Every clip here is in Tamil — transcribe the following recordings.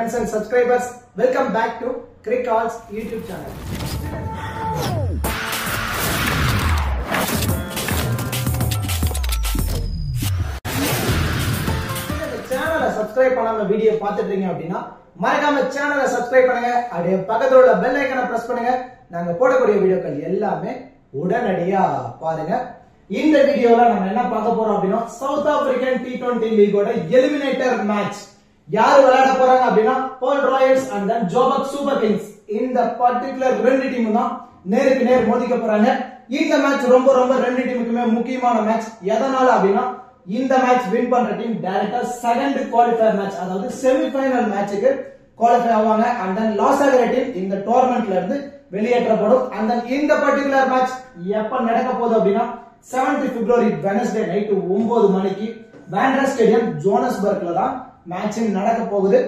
friends and subscribers. Welcome back to Crickall's YouTube channel. இந்த சேனலை சப்ஸ்கிரைப் பண்ணாம வீடியோ பார்த்துட்டு இருக்கீங்க அப்படின்னா மறக்காம சேனலை சப்ஸ்கிரைப் பண்ணுங்க. அப்படியே பக்கத்துல உள்ள பெல் ஐகானை பிரஸ் பண்ணுங்க. நாங்க போடக்கூடிய வீடியோக்கள் எல்லாமே உடனடியா பாருங்க. இந்த வீடியோல நம்ம என்ன பார்க்க போறோம் அப்படின்னா சவுத் ஆப்பிரிக்கன் T20 லீகோட எலிமினேட்டர் மேட்ச் யார் விளையாட போறாங்க அப்படின்னா Pearl Royals and then Joburg Super Kings. இந்த பர்టిక్యులர் ரெண்டு டீம் தான் நேருக்கு நேர் மோதிக்க போறாங்க. இந்த மேட்ச் ரொம்ப ரெண்டு டீமுக்குமே முக்கியமான மேட்ச். எதனால அப்படின்னா இந்த மேட்ச் வின் பண்ற டீம் டைரக்டா செகண்ட் குவாலிஃபயர் மேட்ச் அதாவது செமிஃபைனல் மேட்சுக்கு குவாலிஃபை ஆவாங்க. அண்ட் தென் லாஸ் ஆகிற டீம் இந்த டோர்னமெண்ட்ல இருந்து வெளியேற்றப்படும். அண்ட் தென் இந்த பர்టిక్యులர் மேட்ச் எப்ப நடக்க போகுது அப்படின்னா 7th February வெட்னஸ்டே நைட் 9 மணிக்கு வாண்டரா ஸ்டேடியம் ஜோனஸ்பர்க்ல தான் மேட்ச் நடக்க போகுது.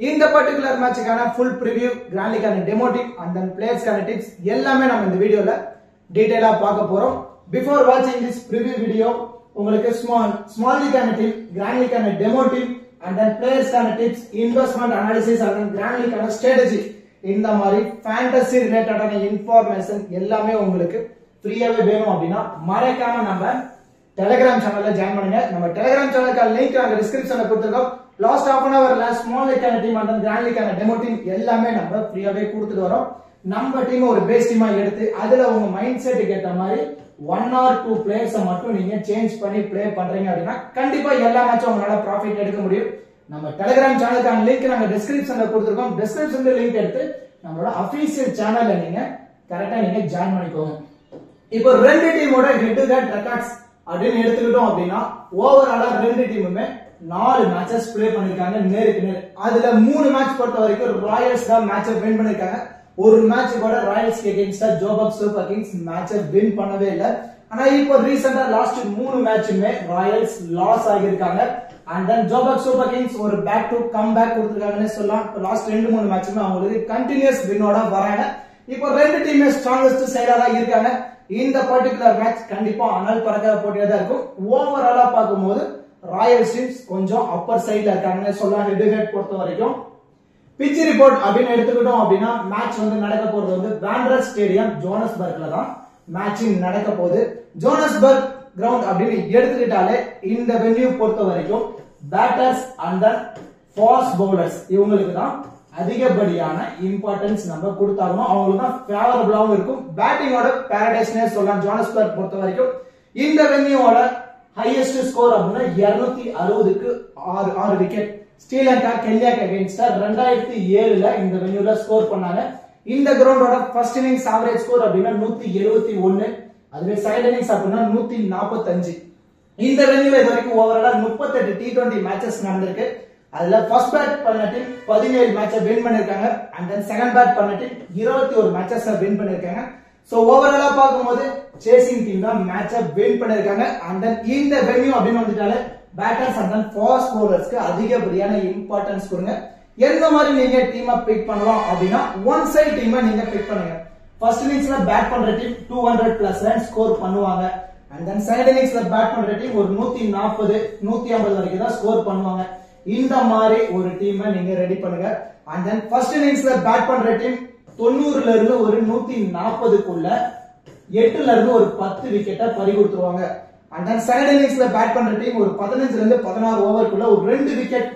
இந்த பர்టిక్యులர் மேட்சுக்கான ஃபுல் ப்ரிவியூ, கிராண்ட் லீக்கான டெமோ டீம் அண்ட் தென் பிளேயர்ஸ்கான டிப்ஸ் எல்லாமே நம்ம இந்த வீடியோல டீடைலா பார்க்க போறோம். பிஃபோர் வாட்சிங் திஸ் ப்ரிவியூ வீடியோ உங்களுக்கு ஸ்மால் லீக்கான டீம், கிராண்ட் லீக்கான டெமோ டீம் அண்ட் தென் பிளேயர்ஸ்கான tips, investment analysis and then grand லீக்கான ஸ்ட்ராட்டஜி, இந்த மாதிரி ஃபேண்டசி ரிலேட்டடான இன்ஃபர்மேஷன் எல்லாமே உங்களுக்கு ஃப்ரீயாவே வேணும் அப்படின்னா மறக்காம நம்ம டெலிகிராம் சேனல்ல ஜாயின் பண்ணுங்க. நம்ம டெலிகிராம் சேனலுக்கான லிங்க் நாங்க டிஸ்கிரிப்ஷன்ல கொடுத்திருக்கோம். லாஸ்ட் half an hourல ஸ்மால் லீக்கான டீம் அண்ட் கிராண்ட் லீக்கான டெமோ டீம் எல்லாமே நம்ம ஃப்ரீயாவே கொடுத்துட்டு வரோம். நம்ம டீம் ஒரு பேஸ் டீமா எடுத்து அதுல உங்க மைண்ட் செட்டுக்கு ஏத்த மாதிரி 1 or 2 பிளேயர்ஸ் மட்டும் நீங்க சேஞ்ச் பண்ணி ப்ளே பண்றீங்க அப்படின்னா கண்டிப்பா எல்லா மேட்சும் உங்களால ப்ராஃபிட் எடுக்க முடியும். நம்ம டெலிகிராம் சேனலுக்கான லிங்க் நாங்க டிஸ்கிரிப்ஷன்ல கொடுத்திருக்கோம். டிஸ்கிரிப்ஷன்ல லிங்க் எடுத்து நம்மளோட அபிஷியல் சேனல்ல நீங்க கரெக்டா நீங்க ஜாயின் பண்ணிக்கோங்க. இப்போ ரெண்டு டீமோட ஹெட் டு ஹெட் ரெக்கார்ட்ஸ் அப்படின்னு எடுத்துக்கிட்டோம் அப்படின்னா ஓவராலா ரெண்டு டீமுமே 4 மேட்சஸ் ப்ளே பண்ணிருக்காங்க நேருக்கு நேர். அதுல 3 மேட்ச் பொறுத்த வரைக்கும் ராயல்ஸ் தான் மேட்சை வின் பண்ணிருக்காங்க. ஒரு மேட்ச் கூட Royals against Joburg Super Kings மேட்சை வின் பண்ணவே இல்லை. ஆனா இப்போ ரீசெண்டா லாஸ்ட் 3 மேட்சுமே ராயல்ஸ் லாஸ் ஆகியிருக்காங்க. And then Joburg Super Kings ஒரு பேக் டு கம் பேக் கொடுத்திருக்காங்கன்னு சொல்லலாம். லாஸ்ட் 2-3 மேட்சுமே அவங்களுக்கு கண்டினியூஸ் வின்னோட வராங்க. இப்போ ரெண்டு டீமே ஸ்ட்ராங்கஸ்ட் சைடா தான் இருக்காங்க. இந்த பர்టిక్యులர் மேட்ச் கண்டிப்பா அனல் பறக்கிற போட்டியா தான் இருக்கும். ஓவராலா பார்க்கும்போது ராயல்ஸ் டீம்ஸ் கொஞ்சம் அப்பர் சைடுல இருக்காங்கன்னு சொல்லலாம். ஹெட் டு ஹெட் பொறுத்த வரைக்கும் பிட்ச் ரிப்போர்ட் அப்படின்னு எடுத்துக்கிட்டோம் அப்படின்னா மேட்ச் நடக்க போறது வாண்டரா ஸ்டேடியம் ஜோனஸ்பர்க்ல தான் மேட்சிங் நடக்க போகுது. ஜோனஸ்பர்க் கிரவுண்ட் அப்படின்னு எடுத்துக்கிட்டாலே இந்த வென்யூ பொறுத்த வரைக்கும் பேட்டர்ஸ் அண்ட் ஃபாஸ்ட் பவுலர்ஸ் இவங்களுக்கு தான் அதிகப்படியான இம்பார்ட்டன்ஸ் நம்ம கொடுத்தாலும் அவங்களுக்கு தான் ஃபேவரபிளாவும் இருக்கும். பேட்டிங்கோட பாரடைஸ்னே சொல்லலாம். ஜோனஸ்பர்க் பொறுத்த வரைக்கும் இந்த வென்யூவோட ஹையஸ்ட் ஸ்கோர் அப்படின்னா 260க்கு 6 விக்கெட் ஸ்ரீலங்கா கென்யாக்கு அகைன்ஸ்டா 2007ல இந்த வென்யூல ஸ்கோர் பண்ணாங்க. இந்த கிரவுண்டோட ஃபர்ஸ்ட் இன்னிங்ஸ் ஆவரேஜ் ஸ்கோர் அப்படின்னா 171, அதுவே செகண்ட் இன்னிங்ஸ் அப்படின்னா 145. இந்த வென்யூல இது வரைக்கும் ஓவராலா 38 T20 மேட்சஸ் நடந்திருக்கு. அதுல ஃபர்ஸ்ட் பேட் பண்ண டீம் 17 மேட்சை வின் பண்ணிருக்காங்க. அண்ட் தென் செகண்ட் பேட் பண்ண டீம் 21 மேட்சஸ் வின் பண்ணிருக்காங்க. சோ ஓவராலா பார்க்கும்போது சேசிங் டீம் தான் மேட்சை வின் பண்ணிருக்காங்க. அண்ட் தென் இந்த வென்யூ அப்படின்னு வந்துட்டாலே பேட்டர்ஸ் அண்ட் தென் ஃபாஸ்ட் பவுலர்ஸ்க்கு அதிகப்படியான இம்பார்ட்டன்ஸ் கொடுங்க. எந்த மாதிரி நீங்க டீமை பிக் பண்ணலாம் அப்படின்னா ஒன் சைடு டீமை நீங்க பிக் பண்ணுங்க. ஃபர்ஸ்ட் இன்னிங்ஸ்ல பேட் பண்ற டீம் 200+ ரன் ஸ்கோர் பண்ணுவாங்க. அண்ட் தென் செகண்ட் இன்னிங்ஸ்ல பேட் பண்ற டீம் ஒரு 140 150 வரைக்கும் தான் ஸ்கோர் பண்ணுவாங்க. இந்த மாதிரி ஒரு டீமை நீங்க ரெடி பண்ணுங்க. அண்ட் தென் ஃபர்ஸ்ட் இன்னிங்ஸ்ல பேட் பண்ற டீம் 90ல இருந்து ஒரு 140க்குள்ள 8ல இருந்து ஒரு 10 விக்கெட்டை பறி கொடுத்துருவாங்க. அண்ட் தென் செகண்ட் இன்னிங்ஸ்ல பேட் பண்ற டீம் ஒரு 15ல இருந்து 16 ஓவருக்குள்ள ஒரு 2 விக்கெட்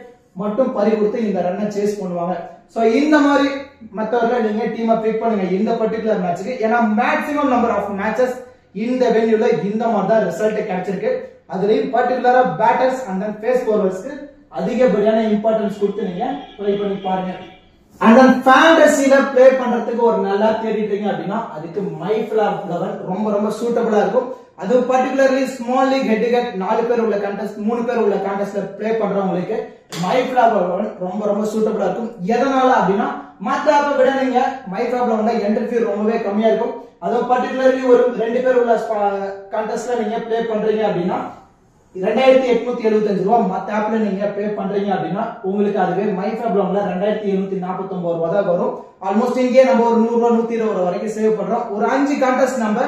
மட்டும் பறி கொடுத்து இந்த ரன்னை சேஸ் பண்ணுவாங்க. சோ இந்த மாதிரி மெத்தட்ல நீங்க டீமை பிக் பண்ணுங்க இந்த பர்టిక్యులர் மேட்ச்க்கு. ஏன்னா மேக்ஸிமம் நம்பர் ஆஃப் மேட்சஸ் இந்த வென்யூல இந்த மாதிரி தான் ரிசல்ட் கிடைச்சிருக்கு. அதுலயும் பர்టిక్యులரா பேட்டர்ஸ் அண்ட் தென் பேஸ் பவுலர்ஸ்க்கு அதிகப்படியான இம்பார்ட்டன்ஸ் கொடுத்து நீங்க ட்ரை பண்ணி பாருங்க. அண்ட் தென் ஃபேண்டசில ப்ளே பண்றதுக்கு ஒரு நல்லா தேடிட்டீங்க அப்படின்னா அதுக்கு மை ஃபிளாப் 11 ரொம்ப சூட்டபிளா இருக்கும். அது particularly small league head to head 4 பேர் உள்ள கான்டெஸ்ட் 3 பேர் உள்ள கான்டெஸ்ட்ல ப்ளே பண்றவங்களுக்கு மை ஃபிளாப் 11 ரொம்ப சூட்டபிளா இருக்கும். எதனால அப்படின்னா மத்த ஆப்பை விட நீங்க மை ஃபிளாப் 11ல என்ட்ரி ஃபீ ரொம்பவே கம்மியா இருக்கும். அது பர்టిక్యులர்லி ஒரு 2 பேர் உள்ள கான்டெஸ்ட்ல நீங்க ப்ளே பண்றீங்க அப்படின்னா 2875 ரூபாய் மத்த ஆப்ல நீங்க பே பண்றீங்க அப்படின்னா உங்களுக்கு அதுவே மைஃபேப் லோன்ல 2749 ரூபாய் தான் வரும். ஆல்மோஸ்ட் இங்கே நம்ம ஒரு 100 ரூபாய் 120 ரூபாய் வரைக்கும் சேவ் பண்றோம். ஒரு 5 கான்டெஸ்ட் நம்ம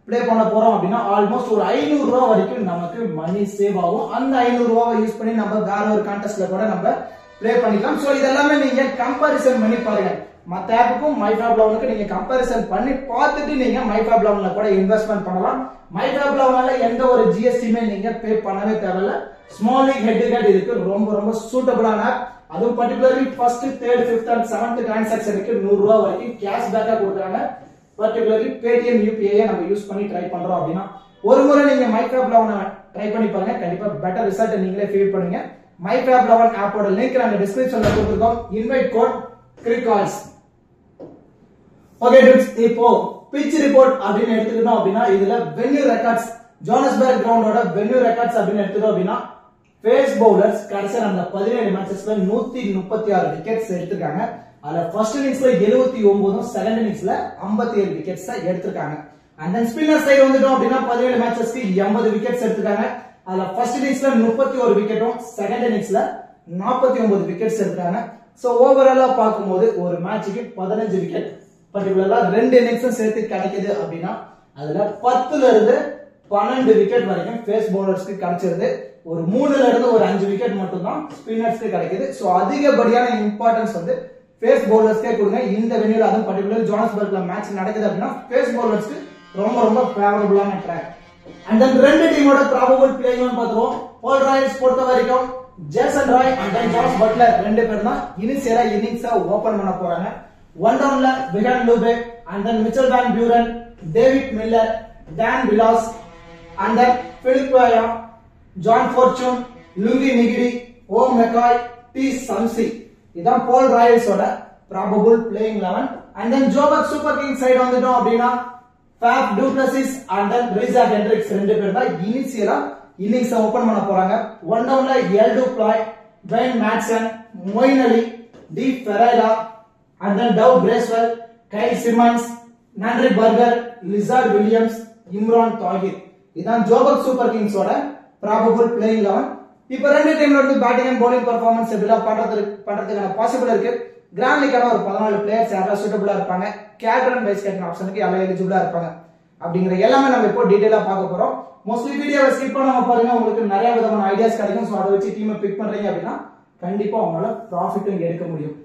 ப்ளே பண்ண போறோம் அப்படின்னா ஆல்மோஸ்ட் ஒரு 500 ரூபாய் வரைக்கும் நமக்கு மணி சேவ் ஆகும். அந்த 500 ரூபாயை யூஸ் பண்ணி நம்ம வேற ஒரு கான்டெஸ்ட்ல கூட நம்ம ப்ளே பண்ணிக்கலாம். சோ இதெல்லாமே நீங்க கம்பேரிசன் பண்ணி பாருங்க. மத்த ஆப்புக்கும் MyFab11க்கு நீங்க கம்பேரிசன் பண்ணி பார்த்துட்டு நீங்க MyFab11ல கூட இன்வெஸ்ட்மென்ட் பண்ணலாம். MyFab11ல எந்த ஒரு ஜிஎஸ்டியுமே நீங்க பே பண்ணவே தேவையில்ல. Small league head to head இதுக்கு ரொம்ப ரொம்ப சூட்டபிளான ஆப். அதுவும் particularly first, third, fifth and seventh டிரான்சாக்ஷனுக்கு 100 ரூபாய் வரைக்கும் கேஷ் பேக்கா கொடுக்குறாங்க. பர்టిక్యులர்லி Paytm UPI நம்ம யூஸ் பண்ணி ட்ரை பண்றோம் அப்படின்னா ஒரு முறை நீங்க MyFab11 ட்ரை பண்ணி பாருங்க. கண்டிப்பா பெட்டர் ரிசல்ட் நீங்களே ஃபீல் பண்ணுவீங்க. MyFab11 ஆப்போட லிங்க் நாங்க டிஸ்கிரிப்ஷன்ல கொடுத்திருக்கோம். இன்வைட் கோட் கிரிகால்ஸ். ஓகே dudes, இப்போ பிட்ச் ரிப்போர்ட் அப்படின்னு எடுத்துக்கிட்டோம் அப்படின்னா இதுல வென்யூ ரெக்கார்ட்ஸ், ஜோஹானஸ்பர்க் கிரவுண்டோட வென்யூ ரெக்கார்ட்ஸ் அப்படின்னு எடுத்துக்கிட்டோம் அப்படின்னா பேஸ் பவுலர்ஸ் கடைசியா அந்த 17 மேட்சஸ்ல 136 விக்கெட்ஸ் எடுத்திருக்காங்க. அதுல ஃபர்ஸ்ட் இன்னிங்ஸ்ல 79, செகண்ட் இன்னிங்ஸ்ல 57 விக்கெட்ஸ் எடுத்திருக்காங்க. அண்ட் தென் ஸ்பின்னர் சைடு வந்துட்டோம் அப்படின்னா 17 மேட்சஸ்க்கு 80 விக்கெட்ஸ் எடுத்திருக்காங்க. அதுல ஃபர்ஸ்ட் இன்னிங்ஸ்ல 31 விக்கெட்டும், செகண்ட் இன்னிங்ஸ்ல 49 விக்கெட்ஸ் எடுத்திருக்காங்க. சோ ஓவராலா பார்க்கும்போது ஒரு மேட்சுக்கு 15 விக்கெட் பர்టిక్యులரா ரெண்டு இன்னிங்ஸும் சேர்த்து கிடைக்குது அப்படின்னா அதுல 10ல இருந்து 12 விக்கெட் வரைக்கும் பேஸ் பவுலர்ஸ்க்கு கிடைச்சிருது. ஒரு 3ல இருந்து ஒரு 5 விக்கெட் மட்டும் தான் ஸ்பின்னர்ஸ்க்கு கிடைக்குது. சோ அதிகப்படியான இம்பார்ட்டன்ஸ் வந்து பேஸ் பவுலர்ஸ்க்கே கொடுங்க இந்த வென்யூல. அதுவும் பர்టిక్యులர்லி ஜோஹானஸ்பர்க்ல மேட்ச் நடக்குது அப்படின்னா பேஸ் பவுலர்ஸ்க்கு ரொம்ப ரொம்ப ஃபேவரபிளான ட்ராக். அண்ட் தென் ரெண்டு டீமோட ப்ராபபிள் பிளேயிங் பார்த்துருவோம். பால் ராயல்ஸ் பொறுத்த வரைக்கும் Jason Roy and then Jos Buttler ரெண்டு பேரும் தான் இனிஷியலா இன்னிங்ஸா ஓபன் பண்ண போறாங்க. ஒன் டவுன்ல Wihan Lubbe and then Mitchell van Buuren, David Miller, Dane Vilas and then Philip வாயா, Bjorn Fortuin, Lungi Ngidi, O McCoy, T Shamsi. இதான் பால் ராயல்ஸோட probable playing 11. And then Joburg Super King side வந்துட்டோம் அப்படின்னா Faf du Plessis and then Reeza Hendricks ரெண்டு பேர் தான் இனிஷியலா இன்னிங்ஸ் ஓபன் பண்ண போறாங்க. ஒன் டவுன்ல எல்டு பிளாய், பென் மேட்சன், Moeen Ali, D Ferreira and then Dow Bracewell, Kyle Simmons, Nandri Berger, Lizard Williams, Imran Tahir. இதான் ஜோபர்க் சூப்பர் கிங்ஸ் ஓட ப்ராபபிள் பிளேயிங் 11. இப்போ ரெண்டு டீம்ல இருந்து batting and bowling performance develop பண்றதுக்கான பாசிபிள் இருக்கு. கிராண்ட் லீக்கான ஒரு 14 பிளேயர்ஸ் யாரா சூட்டபிளா இருப்பாங்க, கேப்டன் அண்ட் வைஸ் கேப்டன் ஆப்ஷனுக்கு யாரா எலிஜிபிளா இருப்பாங்க அப்படிங்கிற எல்லாமே நம்ம இப்போ டீடைலா பார்க்க போறோம். மோஸ்ட்லி வீடியோவை ஸ்கிப் பண்ணாம பாருங்க, உங்களுக்கு நிறைய விதமான ஐடியாஸ் கிடைக்கும். சோ அதை வச்சு டீமை பிக் பண்றீங்க அப்படின்னா கண்டிப்பா உங்களால ப்ராஃபிட்டும் எடுக்க முடியும்.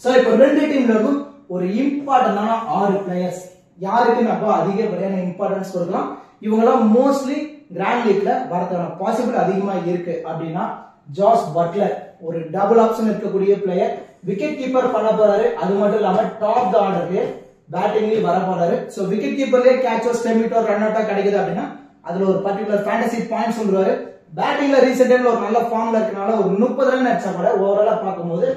சோ இப்போ ரெண்டு டீம்ல இருந்தும் ஒரு இம்பார்ட்டன்டான 6 பிளேயர்ஸ் யாருக்கு நம்ம அதிகப்படியான இம்பார்ட்டன்ஸ் கொடுக்கலாம். இவங்க எல்லாம் மோஸ்ட்லி கிராண்ட் லீக்ல வரதுக்கான பாசிபிள் அதிகமா இருக்கு அப்படின்னா ஜாஸ் பட்லர் ஒரு டபுள் ஆப்ஷன் இருக்கக்கூடிய பிளேயர், விக்கெட் கீப்பர் பண்ண போறாரு. அது மட்டும் இல்லாம டாப் த ஆர்டர்லயே பேட்டிங்லயும் வர போறாரு. சோ விக்கெட் கீப்பர்லயே கேட்சோ, ஸ்டெமிட்டோ, ரன் அவுட்டா கிடைக்குது அப்படின்னா அதுல ஒரு பர்டிகுலர் ஃபேண்டசி பாயிண்ட்ஸ் சொல்றாரு. பேட்டிங்ல ரீசெண்ட் டைம்ல ஒரு நல்ல ஃபார்ம்ல இருக்கனால ஒரு 30 ரன் அடிச்சா கூட ஓவராலா பார்க்கும்போது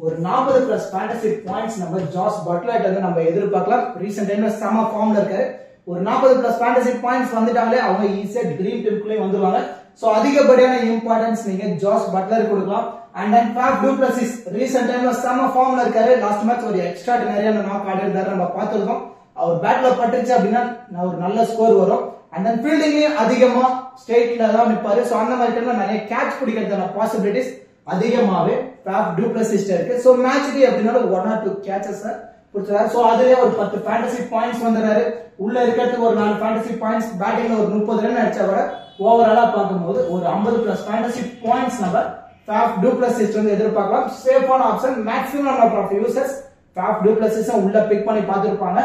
ஒரு 40 பிளஸ் ஃபேண்டசி பாயிண்ட்ஸ் நம்ம ஜாஸ் பட்லர்ட்ட இருந்து நம்ம எதிர்பார்க்கலாம். ரீசெண்ட் டைம்ல செம ஃபார்ம்ல இருக்காரு. ஒரு 40 பிளஸ் ஃபேண்டசி பாயிண்ட்ஸ் வந்துட்டாங்களே அவங்க ஈஸியா ட்ரீம் டீமுக்குள்ளே வந்துருவாங்க. சோ அதிகப்படியான இம்பார்ட்டன்ஸ் நீங்க ஜாஸ் பட்லர் கொடுக்கலாம். And then ஃபேப் du Plessis recent டைம்ல செம ஃபார்ம்ல இருக்காரு. லாஸ்ட் மேட்ச் ஒரு எக்ஸ்ட்ராடினரியான நாக் ஆடி இருந்தாரு, நம்ம பார்த்திருக்கோம். அவர் பேட்ல பட்டுச்சு அப்படின்னா ஒரு நல்ல ஸ்கோர் வரும். அண்ட் தென் ஃபீல்டிங்லயும் அதிகமா ஸ்டேட்ல தான் நிப்பாரு. சோ அந்த மாதிரி டைம்ல நிறைய கேட்ச் பிடிக்கிறதுக்கான பாசிபிலிட்டிஸ் அதிகமாவே ஃபேப் டு பிளசிஸ் இருக்கு. சோ மேட்ச்க்கு எப்படினால 1 or 2 கேட்சஸ் புடிச்சாரு. சோ அதுலயே ஒரு 10 ஃபேண்டசி பாயிண்ட்ஸ் வந்தறாரு. உள்ள இருக்கிறதுக்கு ஒரு 4 ஃபேண்டசி பாயிண்ட்ஸ், பேட்டிங்ல ஒரு 30 ரன் அடிச்சா கூட ஓவராலா பார்க்கும்போது ஒரு 50 பிளஸ் ஃபேண்டசி பாயிண்ட்ஸ் நம்ம ஃபேப் டு பிளசிஸ் வந்து எதிர்பார்க்கலாம். சேஃபான option. Maximum number of users Faf du Plessis உள்ள பிக் பண்ணி பார்த்திருப்பாங்க.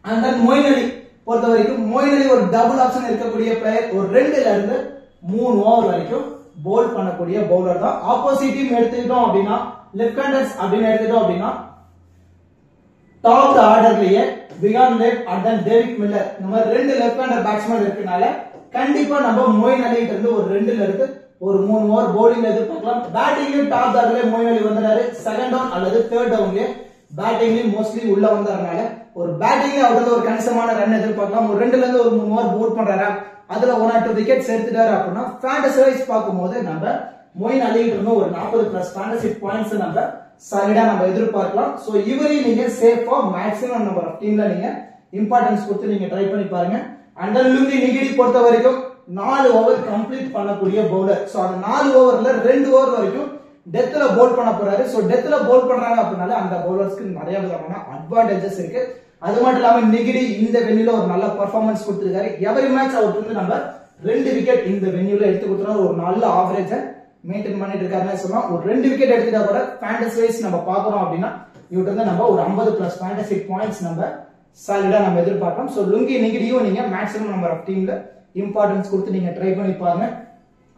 அண்ட் தென் மொயின் அலி பொறுத்த வரைக்கும் மொயின் அலி ஒரு டபுள் ஆப்ஷன் இருக்கக்கூடிய பிளேயர். ஒரு 2ல இருந்து 3 ஓவர் வரைக்கும் போல் பண்ணக்கூடிய பவுலர் தான். ஆப்போசிட் டீம் எடுத்துக்கிட்டோம் அப்படின்னா லெஃப்ட் ஹேண்டர்ஸ் அப்படின்னு எடுத்துக்கிட்டோம் அப்படின்னா டாப் ஆர்டர்லயே விகான் லெப் அண்ட் தென் டேவிட் மில்லர் இந்த மாதிரி 2 லெஃப்ட் ஹேண்டர் பேட்ஸ்மேன் இருக்கனால கண்டிப்பா நம்ம மொயின் அலிட்ட இருந்து ஒரு 2ல இருந்து ஒரு 3 ஓவர் பவுலிங் எதிர்பார்க்கலாம். பேட்டிங்லயும் டாப் ஆர்டர்லயே மொயின் அலி வந்தாரு. செகண்ட் டவுன் அல்லது தேர்ட் டவுன்லயே பேட்டிங்லயும் மோஸ்ட்லி உள்ள வந்தறனால ஒரு பேட்டிங்ல அவருக்கு ஒரு கணிசமான ரன் எதிர்பார்க்கலாம். ஒரு 2ல இருந்து ஒரு 3 ஓவர் பவுல் பண்றாரு. அதுல 1 or 2 விக்கெட்ஸ் எடுத்துட்டாரு அப்படின்னா ஃபேண்டசி வைஸ் பார்க்கும்போது நம்ம மொயின் அலிட்ட இருந்து ஒரு 40 பிளஸ் ஃபேண்டசி பாயிண்ட்ஸ் நம்ம சாலிடா நம்ம எதிர்பார்க்கலாம். சோ இவரையும் நீங்க சேஃபா மேக்ஸிமம் நம்பர் ஆஃப் டீம்ல நீங்க இம்பார்ட்டன்ஸ் கொடுத்து நீங்க ட்ரை பண்ணி பாருங்க. அண்ட் லுங்கி நிகிடி பொறுத்த வரைக்கும் 4 ஓவர் கம்ப்ளீட் பண்ணக்கூடிய பவுலர். சோ அந்த 4 ஓவர்ல 2 ஓவர் வரைக்கும் டெத்ல போல் பண்ண போறாரு. சோ டெத்ல போல் பண்றாங்க அப்படினால அந்த பவுலர்ஸ்க்கு நிறைய விதமான அட்வான்டேஜஸ் இருக்கு. அது மட்டும் இல்லாம நிகிடி இந்த வென்யூல ஒரு நல்ல பெர்ஃபார்மன்ஸ் கொடுத்திருக்காரு. எவரி மேட்ச் அவருக்கு வந்து நம்ம 2 விக்கெட் இந்த வென்யூல எடுத்து கொடுத்தோம். ஒரு நல்ல ஆவரேஜ் மெயின்டைன் பண்ணிட்டு இருக்காருன்னு சொல்லலாம். ஒரு 2 விக்கெட் எடுத்துட்டா கூட ஃபேண்டசி வைஸ் நம்ம பாக்குறோம் அப்படின்னா இவர்கிட்ட இருந்து நம்ம ஒரு 50+ ஃபேண்டசி பாயிண்ட்ஸ் நம்ம சாலிடா நம்ம எதிர்பார்க்கலாம். சோ லுங்கி நெகிடியும் நீங்க மேக்ஸிமம் நம்பர் ஆஃப் டீம்ல இம்பார்ட்டன்ஸ் கொடுத்து நீங்க ட்ரை பண்ணி பாருங்க.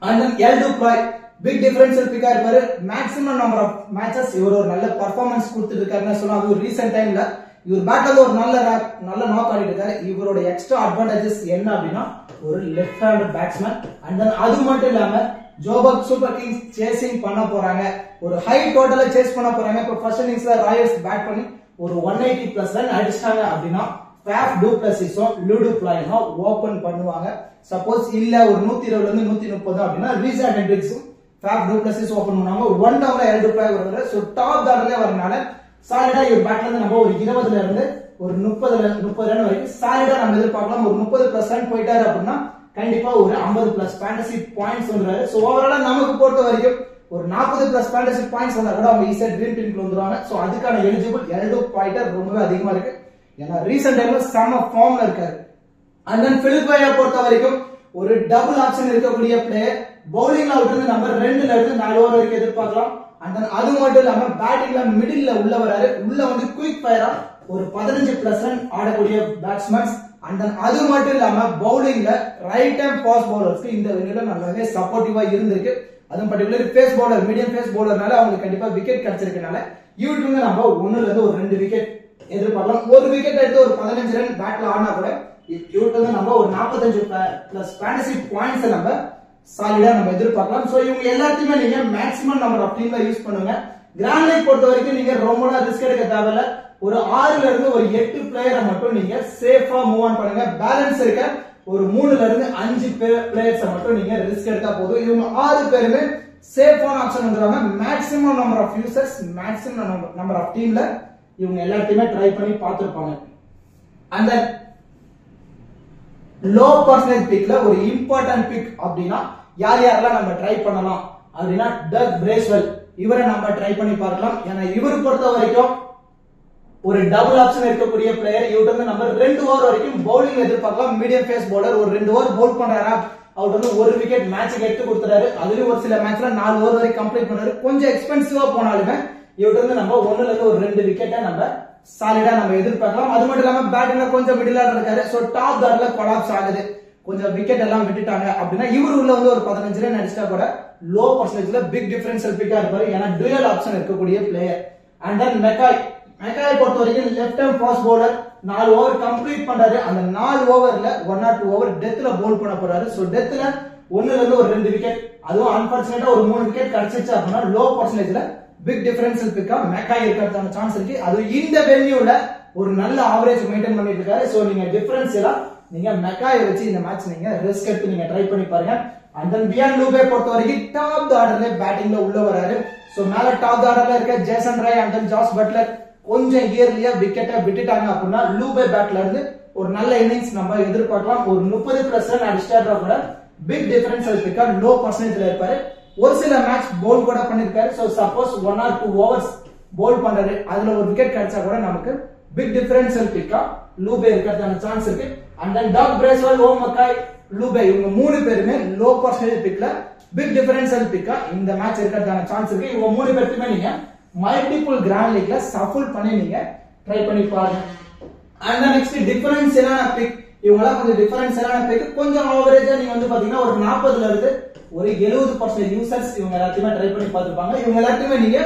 அண்ட் தென் எல்டு பிளாய் பிக் டிஃபரன்ஷியல் பிக்கா இருப்பாரு. மேக்ஸிமம் நம்பர் ஆஃப் மேட்சஸ் இவர் ஒரு நல்ல பர்ஃபார்மன்ஸ் கொடுத்துட்டு இருக்காருன்னு சொல்லலாம். அது ஒரு ரீசென்ட் டைம்ல இவர் பேட்டர்ல ஒரு நல்ல நாக் ஆடிட்டு இருக்காரு. இவரோட எக்ஸ்ட்ரா அட்வான்டேஜஸ் என்ன அப்படின்னா ஒரு left hand batsman. And then அது மட்டும் இல்லாம ஜோபக் சூப்பர் கிங்ஸ் சேசிங் பண்ண போறாங்க. ஒரு ஹை டோட்டலா சேஸ் பண்ண போறாங்க. இப்போ ஃபர்ஸ்ட் இன்னிங்ஸ்ல ராயல்ஸ் பேட் பண்ணி ஒரு 180+ ரன் அடிச்சிட்டாங்க அப்படின்னா ஃபேஃப் டு பிளஸிஸும் லூடு பிளாயும் ஓபன் பண்ணுவாங்க. சப்போஸ் இல்ல ஒரு 120ல இருந்து 130 அப்படின்னா ரீசா ஹெண்ட்ரிக்ஸும் ஃபேஃப் டு பிளஸிஸ் ஓபன் பண்ணுவாங்க. 1 டவுன்ல எல்டு பிளாய் வருவாரு. சோ டாப் ஆர்டர்ல வரனால சாலிடா இவர் பேட்ல இருந்து நம்ம ஒரு 20ல இருந்து ஒரு 30 ரன் வரைக்கும் சாலிடா நம்ம எதிர்பார்க்கலாம். ஒரு 30+ ரன் போயிட்டாரு அப்படின்னா கண்டிப்பா ஒரு 50+ ஃபேண்டசி பாயிண்ட்ஸ் வந்துறாரு. சோ ஓவராலா நமக்கு பொறுத்த வரைக்கும் ஒரு 40+ ஃபேண்டசி பாயிண்ட்ஸ் வந்தா கூட அவங்க ஈஸியா ட்ரீம் டீம்க்கு வந்துருவாங்க. சோ அதுக்கான எலிஜிபிள் எல்டோ பாயிண்டர் ரொம்பவே அதிகமா இருக்கு. ஏன்னா ரீசென்ட் டைம்ல செம ஃபார்ம்ல இருக்காரு. அண்ட் தென் பிலிப் பையா பொறுத்த வரைக்கும் ஒரு டபுள் ஆப்ஷன் இருக்கக்கூடிய பிளேயர். பவுலிங்ல அவருக்கு நம்ம 2ல இருந்து 4 ஓவர் வரைக்கும் எதிர்பார்க்கலாம். அண்ட் தென் அது மட்டும் இல்லாம பேட்டிங்ல மிடில்ல உள்ள வராரு. உள்ள வந்து குயிக் ஃபயரா ஒரு 15+ ரன் ஆடக்கூடிய பேட்ஸ்மேன்ஸ். அண்ட் தென் அது மட்டும் இல்லாம பவுலிங்ல ரைட் ஹேண்ட் ஃபாஸ்ட் பவுலர்ஸ்க்கு இந்த வென்யூல நல்லாவே சப்போர்ட்டிவா இருந்திருக்கு. அதுவும் particular pace bowler medium pace பவுலர்னால அவங்களுக்கு கண்டிப்பா விக்கெட் கிடைச்சிருக்கனால இவருக்கு நம்ம 1ல இருந்து ஒரு 2 விக்கெட் எதிர்பார்க்கலாம். ஒரு விக்கெட் எடுத்து ஒரு 15 ரன் பேட்ல ஆடினா கூட இவருக்கு நம்ம ஒரு 45+ ஃபேண்டசி பாயிண்ட்ஸ் நம்ம சாலிடா நம்ம எதிர்பார்க்கலாம். சோ இவங்க எல்லாத்தையுமே நீங்க மேக்ஸிமம் நம்பர் ஆஃப் டீம்ல யூஸ் பண்ணுங்க. கிராண்ட் லீக் பொறுத்த வரைக்கும் நீங்க ரொம்ப ரிஸ்க் எடுக்க தேவையில்ல. ஒரு 6ல இருந்து ஒரு 8 பிளேயரை மட்டும் நீங்க சேஃபா மூவ் ஆன் பண்ணுங்க. பேலன்ஸ் இருக்க ஒரு 3ல இருந்து 5 பிளேயர்ஸ் மட்டும் நீங்க ரிஸ்க் எடுத்தா போதும். இவங்க 6 பேருமே சேஃபான ஆப்ஷன் வந்துருவாங்க. Maximum number of users maximum number of டீம்ல இவங்க எல்லாத்தையுமே ட்ரை பண்ணி பார்த்திருப்பாங்க. அந்த லோ பர்சன்டேஜ் பிக்ல ஒரு இம்பார்ட்டன்ட் பிக் அப்படின்னா யார் யாரெல்லாம் நம்ம ட்ரை பண்ணலாம் அப்படின்னா டக் பிரேஸ்வெல் இவரை நம்ம ட்ரை பண்ணி பார்க்கலாம். ஏன்னா இவரை பொறுத்த வரைக்கும் ஒரு டபுள் ஆப்ஷன் இருக்கக்கூடிய பிளேயர். இவர்கிட்ட வந்து நம்ம 2 ஓவர் வரைக்கும் பவுலிங் எதிர்பார்க்கலாம். மீடியம் பேஸ் பவுலர் ஒரு 2 ஓவர் பவுல் பண்றாரா அவர் வந்து ஒரு விக்கெட் மேட்சுக்கு எடுத்து கொடுத்துறாரு. அதுலயும் ஒரு சில மேட்ச்ல 4 ஓவர் வரைக்கும் கம்ப்ளீட் பண்றாரு. கொஞ்சம் எக்ஸ்பென்சிவா போனாலுமே இவர்கிட்ட வந்து நம்ம 1ல இருந்து ஒரு 2 விக்கெட்டை நம்ம சாலிடா நம்ம எதிர்பார்க்கலாம். அது மட்டும் இல்லாம பேட்டிங்ல கொஞ்சம் மிடில் ஆர்டர் இருக்காரு. சோ டாப் ஆர்டர்ல கொலாப்ஸ் ஆகுது. கொஞ்சம் விக்கெட் எல்லாம் விட்டுட்டாங்க அப்படின்னா இவர் உள்ள வந்து ஒரு 15 ரன் அடிச்சா கூட லோ பர்சன்டேஜ்ல பிக் டிஃபரன்ஷியல் பிக்கா இருப்பாரு. ஏன்னா டுயல் ஆப்ஷன் இருக்கக்கூடிய பிளேயர். அண்ட் தென் மெக்காய் பொறுத்த வரைக்கும் left hand fast bowler 4 over complete பண்றாரு. அந்த 4 ஓவர்ல 1 or 2 ஓவர் டெத்ல பவுல் பண்ண போறாரு. சோ டெத்ல 1ல இருந்து ஒரு 2 விக்கெட், அதுவும் அன்பார்ச்சுனேட்டா ஒரு 3 விக்கெட் கிடைச்சிச்சு அப்படின்னா லோ பர்சன்டேஜ்ல பிக் டிஃபரன்ஷியல் பிக்கா மெக்காய் இருக்கிறதுக்கான சான்ஸ் இருக்கு. அது இந்த வென்யூல ஒரு நல்ல ஆவரேஜ் மெயின்டைன் பண்ணிட்டு இருக்காரு. சோ நீங்க டிஃபரன்ஸ் எல்லாம் நீங்க மெக்காய் வச்சு இந்த மேட்ச் நீங்க ரிஸ்க் எடுத்து நீங்க ட்ரை பண்ணி பாருங்க. அண்ட் தென் பியான் லூபே பொறுத்த வரைக்கும் டாப் ஆர்டர்ல பேட்டிங்ல உள்ள வராரு. சோ மேல டாப் ஆர்டர்ல இருக்க Jason Roy and then Jos Buttler கொஞ்சம் இயர்லியா விக்கெட்டை விட்டுட்டாங்க அப்படின்னா லூபே பேட்ல இருந்து ஒரு நல்ல இன்னிங்ஸ் நம்ம எதிர்பார்க்கலாம். ஒரு 30+ ரன் அடிச்சிட்டா கூட பிக் டிஃபரன்ஷியல் பிக்கா லோ பர்சன்டேஜ்ல இருப்பாரு. ஒரு சில மேட்ச் பவுல் கூட பண்ணிருக்காரு. So suppose 1 or 2 overs Pavul பண்றாரு, அதுல ஒரு விக்கெட் கிடைச்சா கூட நமக்கு பிக் டிஃபரன்ஷியல் பிக்கா லூபே இருக்கிறதுக்கான சான்ஸ் இருக்கு. And then Doug Bracewell, O McCoy, Lubbe இவங்க 3 பேருமே லோ பர்சன்டேஜ் பிக்ல பிக் டிஃபரன்ஷியல் பிக்கா இந்த மேட்ச் இருக்கிறதுக்கான சான்ஸ் இருக்கு. இவங்க 3 பேருக்குமே நீங்க மல்டிபிள் கிராண்ட் லீக்ல சஃபுல் பண்ணி நீங்க ட்ரை பண்ணி பாருங்க. அண்ட் நெக்ஸ்ட் டிஃபரன்ஷியலான பிக். இவங்க கொஞ்சம் டிஃபரன்ஷியலான பிக். கொஞ்சம் ஆவரேஜா நீங்க வந்து பாத்தீங்கன்னா ஒரு 40ல இருந்து ஒரு 70% யூசர்ஸ் இவங்க எல்லாத்தையுமே ட்ரை பண்ணி பார்த்திருப்பாங்க. இவங்க எல்லாத்தையுமே நீங்க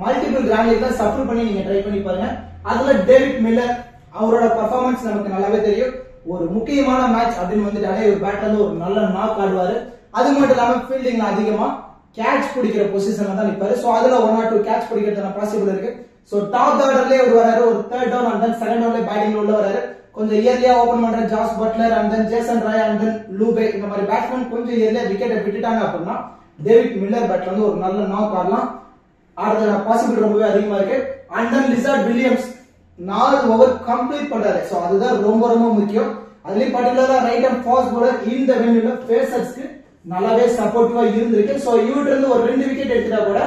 மல்டிபிள் கிராண்ட் லீக்ல சஃபுல் பண்ணி நீங்க ட்ரை பண்ணி பாருங்க. அதுல டேவிட் மில்லர் அவரோட பெர்ஃபார்மன்ஸ் நமக்கு நல்லாவே தெரியும். ஒரு முக்கியமான மேட்ச் அப்படின்னு வந்துட்டாலே ஒரு பேட்ல இருந்து ஒரு நல்ல நாக் ஆடுவாரு. அது மட்டும் இல்லாம ஃபீல்டிங்ல அதிகமா கேட்ச் பிடிக்கிற பொசிஷன்ல தான் நிப்பாரு. சோ அதுல 1 or 2 கேட்ச் பிடிக்கிறதுக்கான பாசிபிள் இருக்கு. சோ டாப் ஆர்டர்லயே அவர் வராரு. ஒரு 3rd down and then 2nd டவுன்ல பேட்டிங்ல உள்ள வராரு. கொஞ்சம் இயர்லியா ஓபன் பண்ற Jos Buttler and then Jason Roy and then Lubbe இந்த மாதிரி பேட்ஸ்மேன் கொஞ்சம் இயர்லியா விக்கெட்டை விட்டுட்டாங்க அப்படின்னா டேவிட் மில்லர் பேட்ல வந்து ஒரு நல்ல நாக் ஆடலாம். ஆடுறதுக்கான பாசிபிள் ரொம்பவே அதிகமா இருக்கு. And then Lizaad Williams 4 over complete பண்றாரு. சோ அதுதான் ரொம்ப ரொம்ப முக்கியம். அதுலயும் பர்டிகுலரா ரைட் ஹேண்ட் ஃபாஸ்ட் பவுலர் இந்த வென்யூல பேசர்ஸ்க்கு நல்லாவே சப்போர்ட்டிவா இருந்திருக்கு. சோ இவர்கிட்ட இருந்து ஒரு 2 விக்கெட் எடுத்துட்டா கூட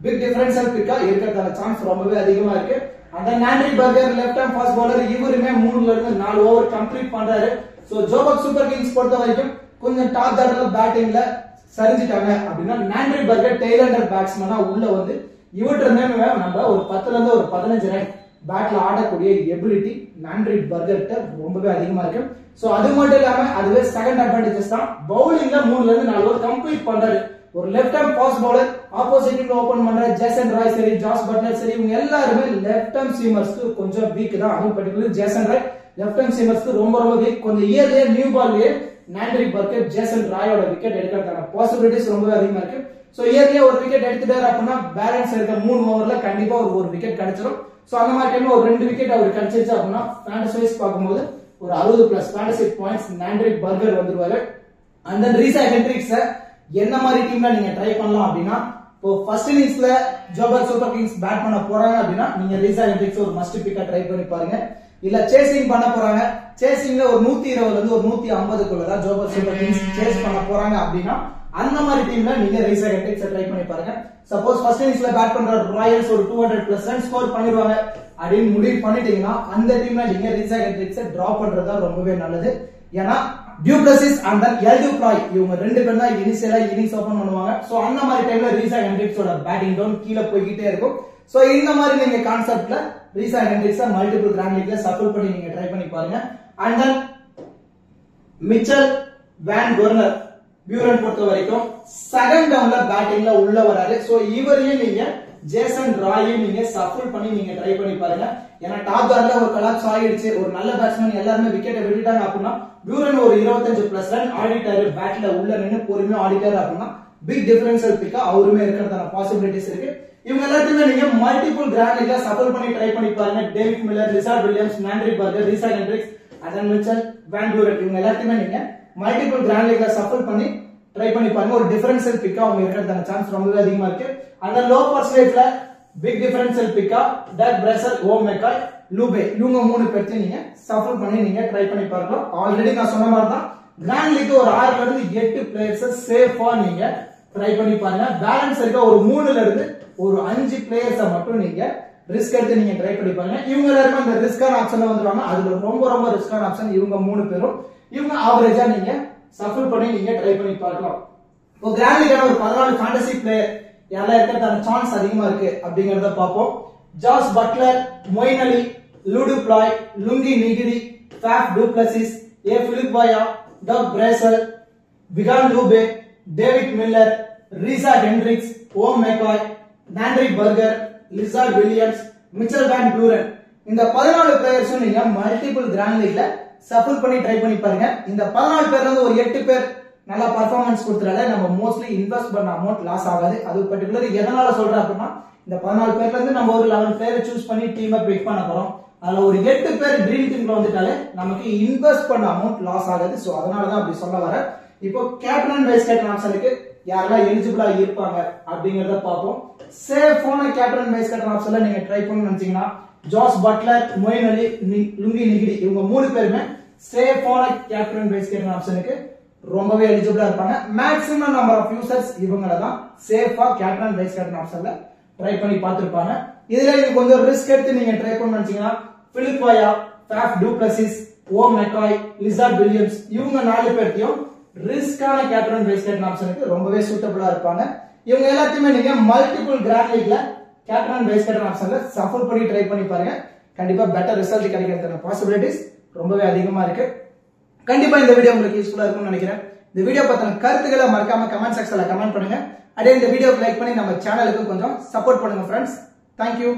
பிக் டிஃபரன்ஷியல் பிக்கா இருக்கிறதுக்கான சான்ஸ் ரொம்பவே அதிகமா இருக்கு. அந்த Nandre Burger left hand fast bowler இவருமே 3ல இருந்து 4 ஓவர் கம்ப்ளீட் பண்றாரு. சோ ஜோபக் சூப்பர் கிங்ஸ் பொறுத்த வரைக்கும் கொஞ்சம் டாப் ஆர்டர்ல பேட்டிங்ல சரிஞ்சிட்டாங்க அப்படின்னா நாண்ட்ரி பர்கர் டெய்லண்டர் பேட்ஸ்மேனா உள்ள வந்து இவர்கிட்ட இருந்தே நம்ம ஒரு 10ல இருந்து ஒரு 15 ரன் பேட்ல ஆடக்கூடிய எபிலிட்டி நாண்ட்ரி பர்கர்ட்ட ரொம்பவே அதிகமா இருக்கு. சோ அது மட்டும் இல்லாம அதுவே செகண்ட் அட்வான்டேஜஸ் தான். பவுலிங்ல 3ல இருந்து 4 ஓவர் கம்ப்ளீட் பண்றாரு. ஒரு லெஃப்ட் ஹேண்ட் ஃபாஸ்ட் பவுலர் ஆப்போசிட்ல ஓபன் பண்ற ஜேசன் ராய் சரி, ஜாஸ் பட்லர் சரி, இவங்க எல்லாருமே லெஃப்ட் ஹேண்ட் சீமர்ஸ்க்கு கொஞ்சம் வீக் தான். அதுவும் particular Jason Roy left hand சீமர்ஸ்க்கு ரொம்ப ரொம்ப வீக். கொஞ்சம் இயர்லயே நியூ பால்லயே நாண்ட்ரி பர்கர் ஜேசன் ராயோட விக்கெட் எடுக்கிறதுக்கான பாசிபிலிட்டிஸ் ரொம்பவே அதிகமா இருக்கு. சோ இயர்லயே ஒரு விக்கெட் எடுத்துட்டாரு அப்படின்னா பேலன்ஸ் இருக்க 3 ஓவர்ல கண்டிப்பா ஒரு விக்கெட் கிடைச்சிடும். சோ அந்த மாதிரி டைம்ல ஒரு 2 விக்கெட் அவர் கிடைச்சிருச்சு அப்படின்னா ஃபேண்டசி வைஸ் பார்க்கும்போது ஒரு 60+ ஃபேண்டசி பாயிண்ட்ஸ் நாண்ட்ரி பர்கர் வந்துருவாரு. அண்ட் தென் ரீசா ஹெண்ட்ரிக்ஸ் என்ன மாதிரி டீம்ல நீங்க ட்ரை பண்ணலாம் அப்படின்னா, இப்போ ஃபர்ஸ்ட் இன்னிங்ஸ்ல ஜோபர்க் சூப்பர் கிங்ஸ் பேட் பண்ண போறாங்க அப்படின்னா நீங்க ரீசா ஹெண்ட்ரிக்ஸ் ஒரு மஸ்ட் பிக்கா ட்ரை பண்ணி பாருங்க. இல்ல சேசிங் பண்ண போறாங்க, சேசிங்ல ஒரு 120ல இருந்து ஒரு 150க்குள்ள தான் ஜோபர்க் சூப்பர் கிங்ஸ் சேஸ் பண்ண போறாங்க அப்படின்னா அந்த மாதிரி டீம்ல நீங்க ரீசா ஹெண்ட்ரிக்ஸ் ட்ரை பண்ணி பாருங்க. சப்போஸ் ஃபர்ஸ்ட் இன்னிங்ஸ்ல பேட் பண்ற ராயல்ஸ் ஒரு 200+ ரன் ஸ்கோர் பண்ணிடுவாங்க அப்படின்னு முடிவு பண்ணிட்டீங்கன்னா அந்த டீம்ல நீங்க ரீசா ஹெண்ட்ரிக்ஸ் டிராப் பண்றதா ரொம்பவே நல்லது. ஏன்னா டியூப்ளசிஸ் அண்ட் எல்டு பிளாய் இவங்க 2 பேரும் தான் இனிஷியலா இன்னிங்ஸ் ஓபன் பண்ணுவாங்க. சோ அந்த மாதிரி டைம்ல ரீசா ஹெண்ட்ரிக்ஸோட பேட்டிங் டவுன் கீழே போய்கிட்டே இருக்கும். சோ இந்த மாதிரி நீங்க கான்செப்ட்ல ரீசா ஹெண்ட்ரிக்ஸ மல்டிபிள் கிராண்ட் லீக்ல சஃபல் பண்ணி நீங்க ட்ரை பண்ணி பாருங்க. அண்ட் தென் மிச்சல் வேன் டோர்னர் பியூரன் பொறுத்த வரைக்கும் செகண்ட் டவுன்ல பேட்டிங்ல உள்ள வராரு. சோ இவரையும் நீங்க ஜேசன் ராயும் நீங்க சஃபல் பண்ணி நீங்க ட்ரை பண்ணி பாருங்க. ஏன்னா டாப் கார்ட்ல ஒரு கலாப்ஸ் ஆயிடுச்சு, ஒரு நல்ல பேட்ஸ்மேன் எல்லாருமே விக்கெட்டை விட்டுட்டாங்க அப்படின்னா பியூரன் ஒரு 25+ ரன் ஆடிட்டாரு, பேட்ல உள்ள நின்று பொறுமையா ஆடிட்டாரு அப்படின்னா பிக் டிஃபரன்ஷியல் பிக்கா அவருமே இருக்கிறதான பாசிபிலிட்டிஸ் இருக்கு. இவங்க எல்லாத்தையுமே நீங்க மல்டிபிள் கிராண்ட் லீக்ல சஃபல் பண்ணி ட்ரை பண்ணி பாருங்க. David Miller, Lizaad Williams, Nandre Burger, Reeza Hendricks, and Mitchell van Buuren இவங்க எல்லாத்தையுமே நீங்க மல்டிபிள் கிராண்ட் லீக்ல சஃபல் பண்ணி ட்ரை பண்ணி பாருங்க. ஒரு டிஃபரன்ஷியல் பிக்கா அவங்க இருக்கிறதான சான்ஸ் ரொம்பவே அதிகமா இருக்கு. அந்த லோ பர்சன்டேஜ்ல பிக் டிஃபரன்ஷியல் பிக்கா டக் பிரசல், ஓம் மெக்காய், லூபே இவங்க 3 பேர்த்தையும் நீங்க சஃபல் பண்ணி நீங்க ட்ரை பண்ணி பார்க்கலாம். ஆல்ரெடி நான் சொன்ன மாதிரி தான் கிராண்ட் லீக் ஒரு 6ல இருந்து 8 பிளேயர்ஸ் சேஃபா நீங்க ட்ரை பண்ணி பாருங்க. பேலன்ஸ் இருக்க ஒரு 3ல இருந்து ஒரு 5 பிளேயர்ஸை மட்டும் நீங்க ரிஸ்க் எடுத்து நீங்க ட்ரை பண்ணி பாருங்க. இவங்க எல்லாருமே அந்த ரிஸ்கான ஆப்ஷன்ல வந்துருவாங்க. அதுல ரொம்ப ரொம்ப ரிஸ்கான ஆப்ஷன் இவங்க 3 பேரும். இவங்க ஆவரேஜா நீங்க சஃபல் பண்ணி நீங்க ட்ரை பண்ணி பார்க்கலாம். இப்போ கிராண்ட் லீக்ல ஒரு 14 ஃபேண்டசி பிளேயர் யாரா இருக்கிறதான சான்ஸ் அதிகமா இருக்கு அப்படிங்கறத பார்ப்போம். Jos Buttler, Moeen Ali, Leus du Plooy, Lungi Ngidi, Faf du Plessis, ஏ பிலிப் பாயா, Doug Bracewell, Wihan Lubbe, David Miller, Reeza Hendricks, ஓம் McCoy, Nandre Burger, Lizaad Williams, Mitchell van Buuren இந்த 14 பிளேயர்ஸும் நீங்க மல்டிபிள் கிராண்ட் லீக்ல சஃபல் பண்ணி ட்ரை பண்ணி பாருங்க. இந்த 14 பேர்ல இருந்து ஒரு 8 பேர் நல்லா பர்ஃபார்மன்ஸ் கொடுத்தறால நம்ம மோஸ்ட்லி இன்வெஸ்ட் பண்ண அமௌண்ட் லாஸ் ஆகாது. அது பர்టిక్యులர் எதனால சொல்றேன் அப்படின்னா இந்த 14 பேர்ல இருந்து நம்ம ஒரு 11 பேரை சூஸ் பண்ணி டீமை பிக் பண்ண போறோம். அதுல ஒரு 8 பேர் ட்ரீம் டீம்ல வந்துட்டாலே நமக்கு இன்வெஸ்ட் பண்ண அமௌண்ட் லாஸ் ஆகாது. சோ அதனால தான் அப்படி சொல்ல வரேன். இப்போ கேப்டன் வைஸ் கேப்டன் ஆப்ஷனுக்கு யாரெல்லாம் எலிஜிபிளா இருப்பாங்க அப்படிங்கறத பார்ப்போம். சேஃபான கேப்டன் வைஸ் கேப்டன் ஆப்ஷன்ல நீங்க ட்ரை பண்ணணும்னு நினைச்சீங்கன்னா ஜாஸ் பட்லர், மொயின் அலி, லுங்கி நிகிடி இவங்க 3 பேருமே சேஃபான கேப்டன் வைஸ் கேப்டன் ஆப்ஷனுக்கு ரொம்பவே எலிஜிபிளா இருப்பாங்க. மேக்ஸிமம் நம்பர் ஆஃப் யூசர்ஸ் இவங்கள தான் சேஃபா கேப்டன் வைஸ் கேப்டன் ஆப்ஷன்ல ட்ரை பண்ணி பார்த்திருப்பாங்க. இதுல நீங்க கொஞ்சம் ரிஸ்க் எடுத்து நீங்க ட்ரை பண்ணணும்னு நினைச்சீங்கன்னா பிலிப் பாயா, ஃபேஃப் டூப்ளசிஸ், ஓம் மெக்காய், லிசார்ட் வில்லியம்ஸ் இவங்க 4 பேர்த்தையும் ரிஸ்கான கேப்டன் வைஸ் கேப்டன் ஆப்ஷனுக்கு ரொம்பவே சூட்டபிளா இருப்பாங்க. இவங்க எல்லாத்தையுமே நீங்க மல்டிபிள் கிராண்ட் லீக்ல கேப்டன் வைஸ் கேப்டன் ஆப்ஷன்ல சஃபல் பண்ணி ட்ரை பண்ணி பாருங்க. கண்டிப்பா பெட்டர் ரிசல்ட் கிடைக்கிறதுக்கான பாசிபிலிட்டிஸ் ரொம்பவே அதிகமா இருக்கு. கண்டிப்பா இந்த வீடியோ உங்களுக்கு யூஸ்ஃபுல்லா இருக்கும்னு நினைக்கிறேன். இந்த வீடியோ பத்தின கருத்துக்களை மறக்காம கமெண்ட் செக்ஷன்ல கமெண்ட் பண்ணுங்க. அதே இந்த வீடியோக்கு லைக் பண்ணி நம்ம சேனலுக்கு கொஞ்சம் சப்போர்ட் பண்ணுங்க ஃப்ரெண்ட்ஸ். தேங்க்யூ.